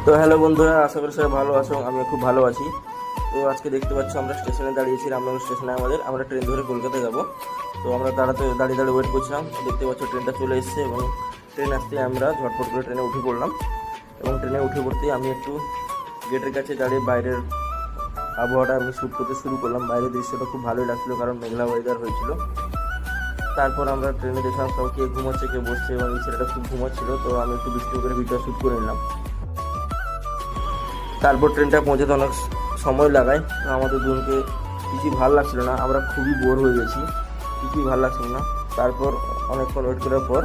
তো হ্যালো বন্ধুরা, আশা করি সবাই ভালো আছো। আমিও খুব ভালো আছি। তো আজকে দেখতে পাচ্ছ আমরা স্টেশনে দাঁড়িয়েছি, রামনগর স্টেশনে। আমরা ট্রেন ধরে কলকাতা যাব। তো আমরা দাঁড়িয়ে দাঁড়িয়ে ওয়েট করছিলাম। দেখতে পাচ্ছ ট্রেনটা চলে এসেছে এবং ট্রেন আসতে আমরা ঝটপট করে ট্রেনে উঠে পড়লাম। এবং ট্রেনে উঠে পড়তেই আমি একটু গেটের কাছে দাঁড়িয়ে বাইরের আবহাওয়াটা আমি শ্যুট করতে শুরু করলাম। বাইরের দৃশ্যটা খুব ভালোই লাগছিলো, কারণ মেঘলা ওয়েদার হয়েছিল। তারপর আমরা ট্রেনে দেখলাম সব কে ঘুমাচ্ছে, কে বসছে, এবং এই ছেলেটা খুব ঘুমাচ্ছিল। তো আমি একটু বৃষ্টি করে ভিডিও শ্যুট করে নিলাম। তারপর ট্রেনটা পৌঁছাতে অনেক সময় লাগায়। তো আমাদের দুজনকে কিছুই ভালো লাগছিল না, আমরা খুবই বোর হয়ে গেছি, কিছুই ভালো লাগছিল না। তারপর অনেকক্ষণ ওয়েট করার পর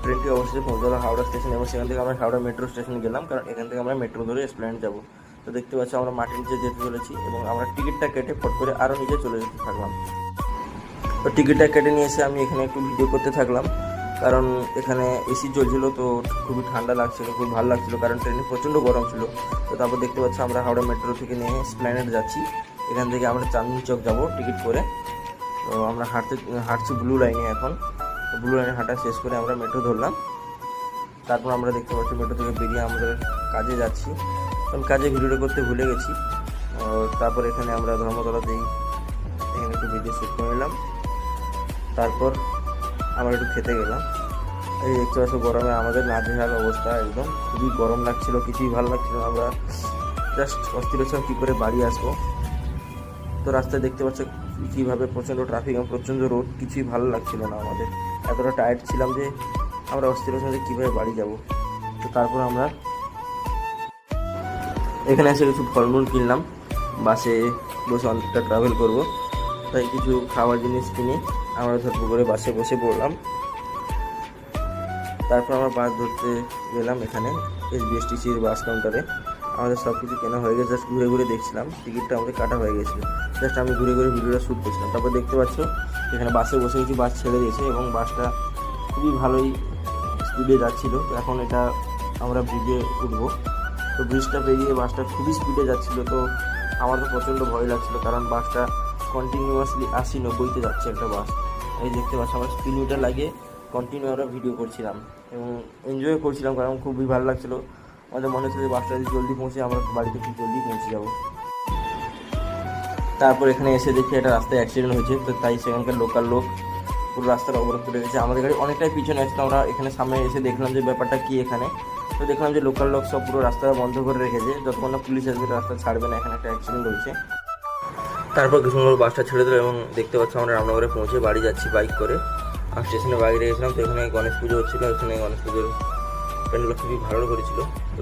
ট্রেনটি অবশ্যই পৌঁছালো হাওড়া স্টেশনে, এবং সেখান থেকে আমরা হাওড়া মেট্রো স্টেশনে গেলাম, কারণ এখান থেকে আমরা মেট্রো ধরে এসপ্ল্যানেড যাব। তো দেখতে পাচ্ছি আমরা মাটির নিচে যেতে চলেছি, এবং আমরা টিকিটটা কেটে ফট করে আরও নিচে চলে যেতে থাকলাম। তো টিকিটটা কেটে নিয়ে এসে আমি এখানে একটু ভিডিও করতে থাকলাম, কারণ এখানে এসি চলছিল। তো খুবই ঠান্ডা লাগছিল, খুব ভালো লাগছিল, কারণ ট্রেনে প্রচণ্ড গরম ছিল। তো তারপর দেখতে পাচ্ছি আমরা হাওড়া মেট্রো থেকে নিয়ে এসপ্ল্যানেড যাচ্ছি। এখান থেকে আমরা চাঁদনি চক যাব টিকিট করে। তো আমরা হাঁটছি ব্লু লাইনে এখন। তো ব্লু লাইনে হাঁটা শেষ করে আমরা মেট্রো ধরলাম। তারপর আমরা দেখতে পাচ্ছি মেট্রো থেকে বেরিয়ে আমাদের কাজে যাচ্ছি, কারণ কাজে ভিডিওটা করতে ভুলে গেছি। তারপর এখানে আমরা ধর্মতলাতেই এখানে একটু ভিডিও শ্যুট করে নিলাম। তারপর আমরা একটু খেতে গেলাম। এই দেখতে পাচ্ছ গরমে আমাদের নাজেহাল অবস্থা, একদম খুবই গরম লাগছিল, কিছুই ভালো লাগছিল না। আমরা জাস্ট অস্থির ছিলাম কী করে বাড়ি আসবো। তো রাস্তায় দেখতে পাচ্ছ কীভাবে প্রচণ্ড ট্রাফিক এবং প্রচণ্ড রোড, কিছুই ভালো লাগছিল না আমাদের। এতটা টায়ার্ড ছিলাম যে আমরা অস্থির ছিলাম যে কীভাবে বাড়ি যাব। তো তারপর আমরা এখানে এসে কিছু ফলমূল কিনলাম। বাসে বসে অনেকটা ট্রাভেল করব, তাই কিছু খাওয়ার জিনিস কিনে আমরা ঝটপট করে বাসে বসে পড়লাম। তারপর আমরা বাস ধরতে গেলাম এখানে এসবিএসটিসির বাস কাউন্টারে। আমাদের সব কিছু কেনা হয়ে গেছে, জাস্ট ঘুরে ঘুরে দেখছিলাম। টিকিটটা আমাদের কাটা হয়ে গেছিলো, জাস্ট আমি ঘুরে ঘুরে ভিডিওটা শ্যুট করছিলাম। তারপর দেখতে পাচ্ছ এখানে বাসে বসে গেছি, বাস ছেড়ে দিয়েছে এবং বাসটা খুবই ভালোই স্পিডে যাচ্ছিলো। তো এখন এটা আমরা ব্রিজে উঠবো। তো ব্রিজটা পেরিয়ে বাসটা খুবই স্পিডে যাচ্ছিলো। তো আমার তো প্রচণ্ড ভয় লাগছিলো, কারণ বাসটা কন্টিনিউয়াসলি 80-90-তে যাচ্ছে একটা বাস। এই দেখতে পাচ্ছি আমরা স্পিড মিটার লাগিয়ে কন্টিনিউ আমরা ভিডিও করছিলাম এবং এনজয় করছিলাম, কারণ খুবই ভালো লাগছিলো। আমাদের মনে হচ্ছিল যে বাসটা যদি জলদি পৌঁছে আমরা বাড়িতে খুব জলদি পৌঁছে যাবো। তারপর এখানে এসে দেখি একটা রাস্তায় অ্যাক্সিডেন্ট হয়েছে। তো তাই সেখানকার লোকাল লোক পুরো রাস্তার অবরোধ করে গেছে। আমাদের গাড়ি অনেকটাই পিছনে আসতো, আমরা এখানে সামনে এসে দেখলাম যে ব্যাপারটা কী এখানে। তো দেখলাম যে লোকাল লোক সব পুরো রাস্তা বন্ধ করে রেখেছে, যতক্ষণ না পুলিশ আসবে রাস্তা ছাড়বে না। এখানে একটা অ্যাক্সিডেন্ট হয়েছে। তারপর কিছু বাসটা ছেড়ে দিল এবং দেখতে পাচ্ছি আমরা রামনগরে পৌঁছে বাড়ি যাচ্ছি বাইক করে। আর স্টেশনে বাইক রেখেছিলাম। তো এখানে গণেশ পুজো হচ্ছিলো, এখানে গণেশ পুজোর প্যান্ডেল খুবই ভালো করেছিল। তো